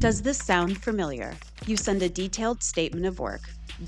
Does this sound familiar? You send a detailed statement of work,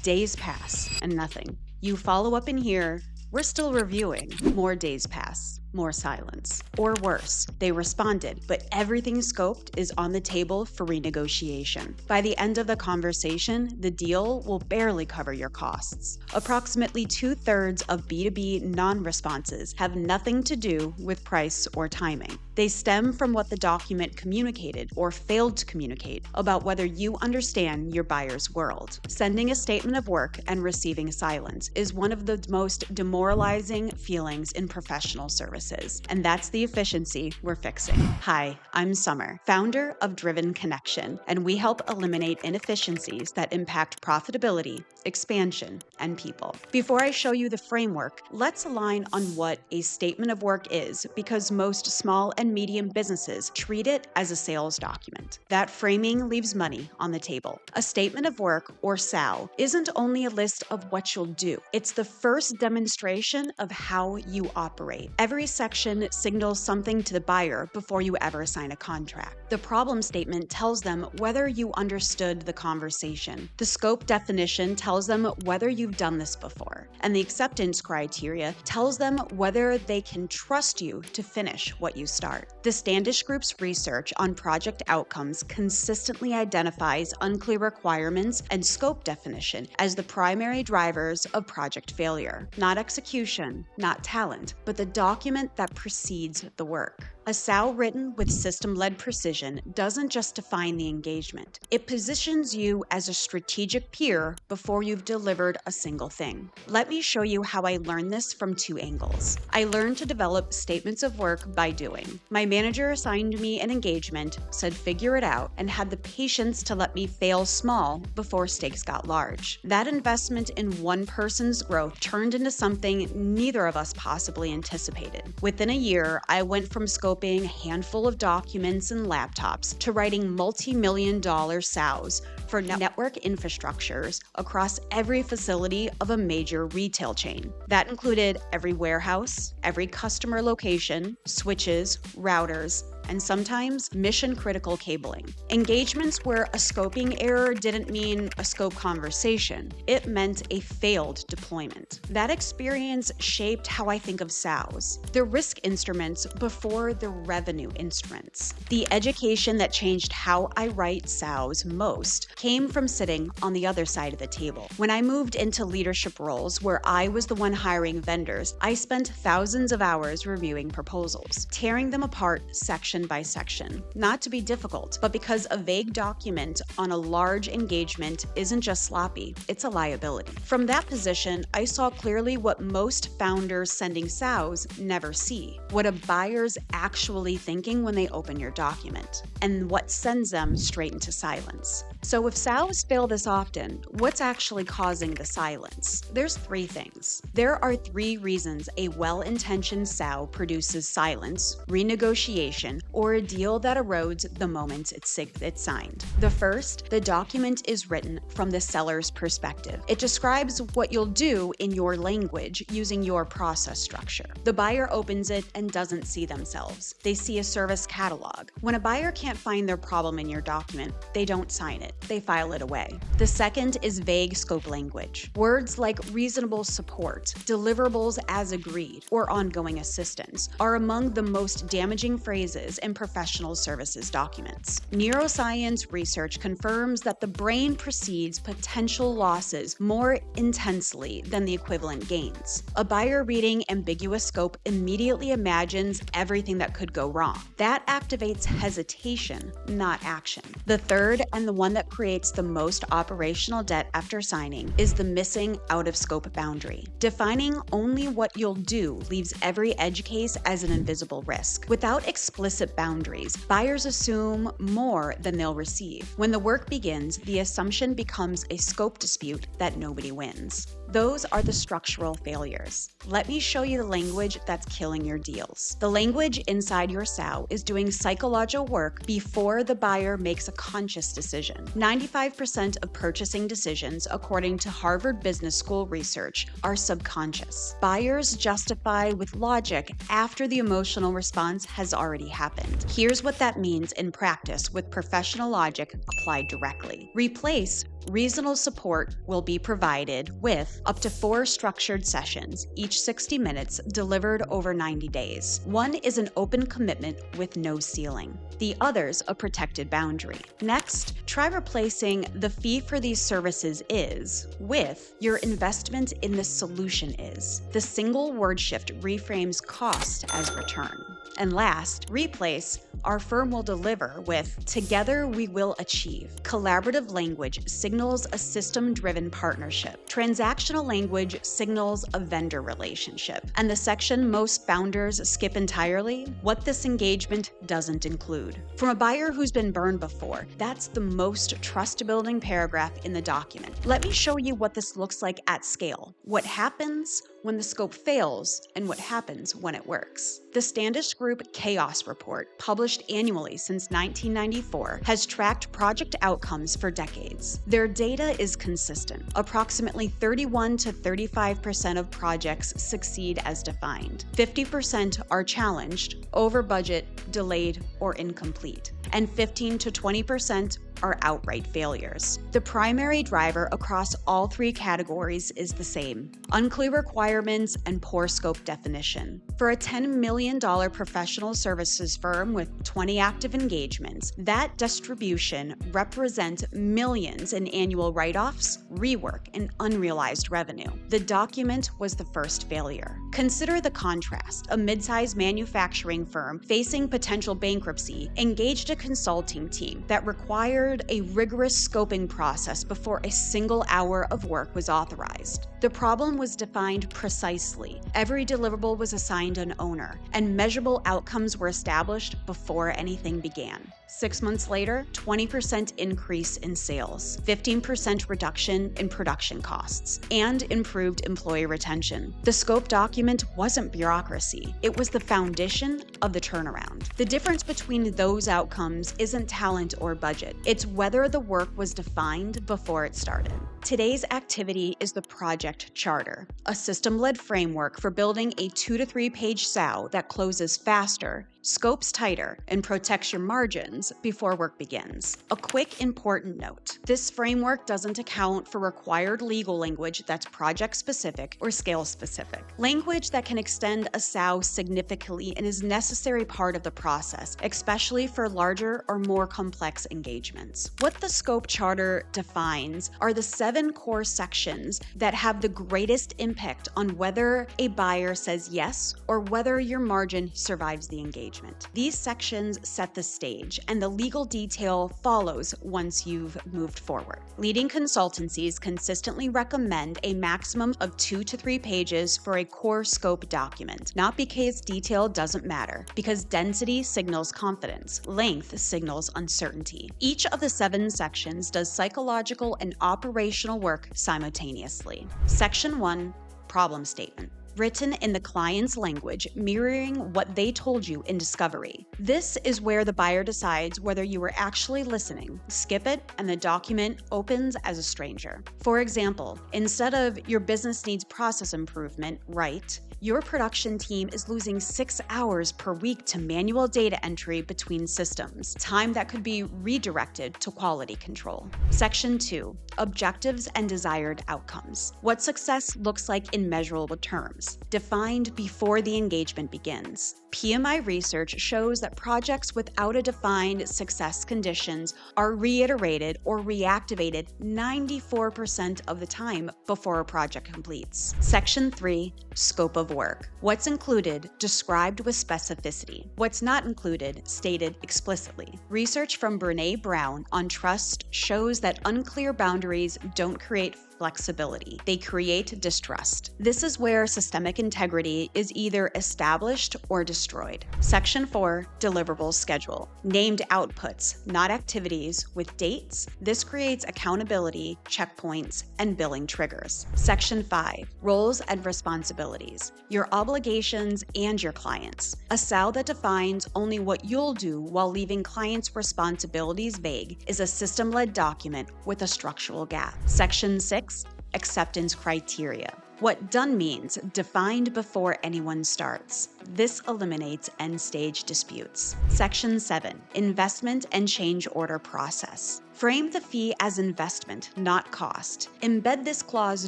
days pass, and nothing. You follow up in here, we're still reviewing. More days pass, more silence. Or worse, they responded, but everything scoped is on the table for renegotiation. By the end of the conversation, the deal will barely cover your costs. Approximately 2/3 of B2B non-responses have nothing to do with price or timing. They stem from what the document communicated or failed to communicate about whether you understand your buyer's world. Sending a statement of work and receiving silence is one of the most demoralizing feelings in professional services, and that's the efficiency we're fixing. Hi, I'm Summer, founder of Driven Connection, and we help eliminate inefficiencies that impact profitability, expansion, and people. Before I show you the framework, let's align on what a statement of work is, because most small and medium businesses treat it as a sales document. That framing leaves money on the table. A statement of work, or SOW, isn't only a list of what you'll do. It's the first demonstration of how you operate. Every section signals something to the buyer before you ever sign a contract. The problem statement tells them whether you understood the conversation. The scope definition tells them whether you've done this before. And the acceptance criteria tells them whether they can trust you to finish what you start. The Standish Group's research on project outcomes consistently identifies unclear requirements and scope definition as the primary drivers of project failure. Not execution, not talent, but the document that precedes the work. A SOW written with system-led precision doesn't just define the engagement. It positions you as a strategic peer before you've delivered a single thing. Let me show you how I learned this from 2 angles. I learned to develop statements of work by doing. My manager assigned me an engagement, said figure it out, and had the patience to let me fail small before stakes got large. That investment in one person's growth turned into something neither of us possibly anticipated. Within a year, I went from scoping a handful of documents and laptops to writing multi-million-dollar SOWs for network infrastructures across every facility of a major retail chain. That included every warehouse, every customer location, switches, routers, and sometimes mission-critical cabling. Engagements where a scoping error didn't mean a scope conversation. It meant a failed deployment. That experience shaped how I think of SOWs, the risk instruments before the revenue instruments. The education that changed how I write SOWs most came from sitting on the other side of the table. When I moved into leadership roles where I was the one hiring vendors, I spent thousands of hours reviewing proposals, tearing them apart section by section. Not to be difficult, but because a vague document on a large engagement isn't just sloppy, it's a liability. From that position, I saw clearly what most founders sending SOWs never see, what a buyer's actually thinking when they open your document, and what sends them straight into silence. So if SOWs fail this often, what's actually causing the silence? There's 3 things. There are 3 reasons a well-intentioned SOW produces silence, renegotiation, or a deal that erodes the moment it's signed. The first, the document is written from the seller's perspective. It describes what you'll do in your language using your process structure. The buyer opens it and doesn't see themselves. They see a service catalog. When a buyer can't find their problem in your document, they don't sign it. They file it away. The second is vague scope language. Words like reasonable support, deliverables as agreed, or ongoing assistance are among the most damaging phrases in professional services documents. Neuroscience research confirms that the brain perceives potential losses more intensely than the equivalent gains. A buyer reading ambiguous scope immediately imagines everything that could go wrong. That activates hesitation, not action. The third, and the one that creates the most operational debt after signing, is the missing out-of-scope boundary. Defining only what you'll do leaves every edge case as an invisible risk. Without explicit boundaries, buyers assume more than they'll receive. When the work begins, the assumption becomes a scope dispute that nobody wins. Those are the structural failures. Let me show you the language that's killing your deals. The language inside your SOW is doing psychological work before the buyer makes a conscious decision. 95% of purchasing decisions, according to Harvard Business School research, are subconscious. Buyers justify with logic after the emotional response has already happened. Here's what that means in practice with professional logic applied directly. Replace reasonable support will be provided with up to 4 structured sessions, each 60 minutes, delivered over 90 days. One is an open commitment with no ceiling. The other's a protected boundary. Next, try replacing the fee for these services is with your investment in the solution is. The single word shift reframes cost as return. And last, replace our firm will deliver with together we will achieve. Collaborative language signals a system-driven partnership. Transactional language signals a vendor relationship. And the section most founders skip entirely, what this engagement doesn't include. From a buyer who's been burned before, that's the most trust-building paragraph in the document. Let me show you what this looks like at scale. What happens when the scope fails and what happens when it works. The Standish Group CHAOS report, published annually since 1994, has tracked project outcomes for decades. Their data is consistent. Approximately 31 to 35% of projects succeed as defined. 50% are challenged, over budget, delayed, or incomplete. And 15 to 20% are outright failures. The primary driver across all 3 categories is the same: unclear requirements and poor scope definition. For a $10 million professional services firm with 20 active engagements, that distribution represents millions in annual write-offs, rework, and unrealized revenue. The document was the first failure. Consider the contrast. A mid-sized manufacturing firm facing potential bankruptcy engaged a consulting team that required a rigorous scoping process before a single hour of work was authorized. The problem was defined precisely. Every deliverable was assigned an owner, and measurable outcomes were established before anything began. 6 months later, 20% increase in sales, 15% reduction in production costs, and improved employee retention. The scope document wasn't bureaucracy. It was the foundation of the turnaround. The difference between those outcomes isn't talent or budget. It's whether the work was defined before it started. Today's activity is the Project Charter, a system-led framework for building a 2 to 3 page SOW that closes faster, scopes tighter, and protects your margins before work begins. A quick important note: this framework doesn't account for required legal language that's project-specific or scale-specific. Language that can extend a SOW significantly and is necessary part of the process, especially for larger or more complex engagements. What the Scope Charter defines are the 7 core sections that have the greatest impact on whether a buyer says yes or whether your margin survives the engagement. These sections set the stage, and the legal detail follows once you've moved forward. Leading consultancies consistently recommend a maximum of 2 to 3 pages for a core scope document, not because detail doesn't matter, because density signals confidence, length signals uncertainty. Each of the 7 sections does psychological and operational work simultaneously. Section 1, Problem Statement. Written in the client's language, mirroring what they told you in discovery. This is where the buyer decides whether you were actually listening. Skip it, and the document opens as a stranger. For example, instead of "your business needs process improvement," write, "Your production team is losing 6 hours per week to manual data entry between systems, time that could be redirected to quality control." Section 2, Objectives and Desired Outcomes. What success looks like in measurable terms, defined before the engagement begins. PMI research shows that projects without a defined success conditions are reiterated or reactivated 94% of the time before a project completes. Section 3, Scope of work. What's included, described with specificity. What's not included, stated explicitly. Research from Brené Brown on trust shows that unclear boundaries don't create flexibility. They create distrust. This is where systemic integrity is either established or destroyed. Section 4, Deliverable Schedule. Named outputs, not activities, with dates. This creates accountability, checkpoints, and billing triggers. Section 5, Roles and Responsibilities. Your obligations and your clients. A SOW that defines only what you'll do while leaving clients' responsibilities vague is a system-led document with a structural gap. Section 6, Acceptance Criteria. What done means defined before anyone starts. This eliminates end-stage disputes. Section 7, Investment and Change Order Process. Frame the fee as investment, not cost. Embed this clause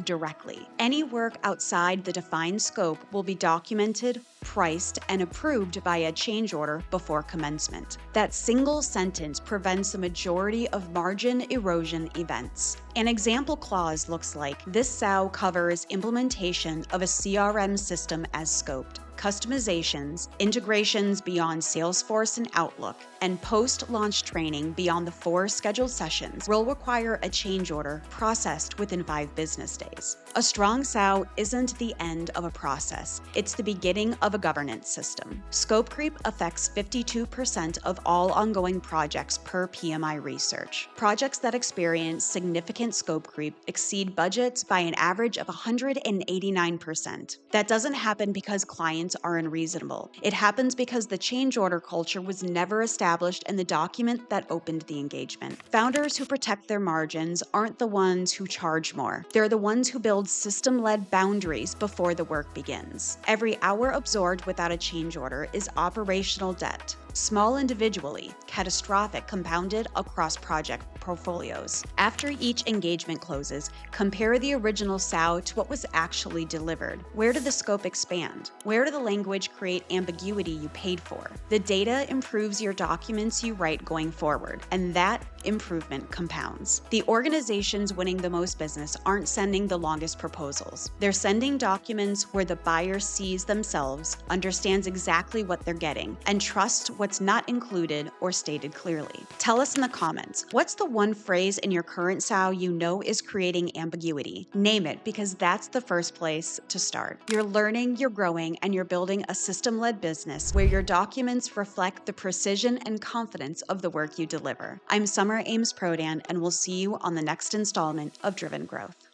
directly. Any work outside the defined scope will be documented, priced, and approved by a change order before commencement. That single sentence prevents the majority of margin erosion events. An example clause looks like, this SOW covers implementation of a CRM system as scoped, customizations, integrations beyond Salesforce and Outlook, and post-launch training beyond the 4 scheduled sessions will require a change order processed within 5 business days. A strong SOW isn't the end of a process, it's the beginning of a governance system. Scope creep affects 52% of all ongoing projects per PMI research. Projects that experience significant scope creep exceed budgets by an average of 189%. That doesn't happen because clients are unreasonable. It happens because the change order culture was never established in the document that opened the engagement. Founders who protect their margins aren't the ones who charge more. They're the ones who build system-led boundaries before the work begins. Every hour absorbed without a change order is operational debt. Small individually, catastrophic compounded across project portfolios. After each engagement closes, compare the original SOW to what was actually delivered. Where did the scope expand? Where did the language create ambiguity you paid for? The data improves your documents you write going forward, and that improvement compounds. The organizations winning the most business aren't sending the longest proposals. They're sending documents where the buyer sees themselves, understands exactly what they're getting, and trusts what's not included or stated clearly. Tell us in the comments, what's the one phrase in your current SOW you know is creating ambiguity? Name it, because that's the first place to start. You're learning, you're growing, and you're building a system-led business where your documents reflect the precision and confidence of the work you deliver. I'm Summer Ames Prodan, and we'll see you on the next installment of Driven Growth.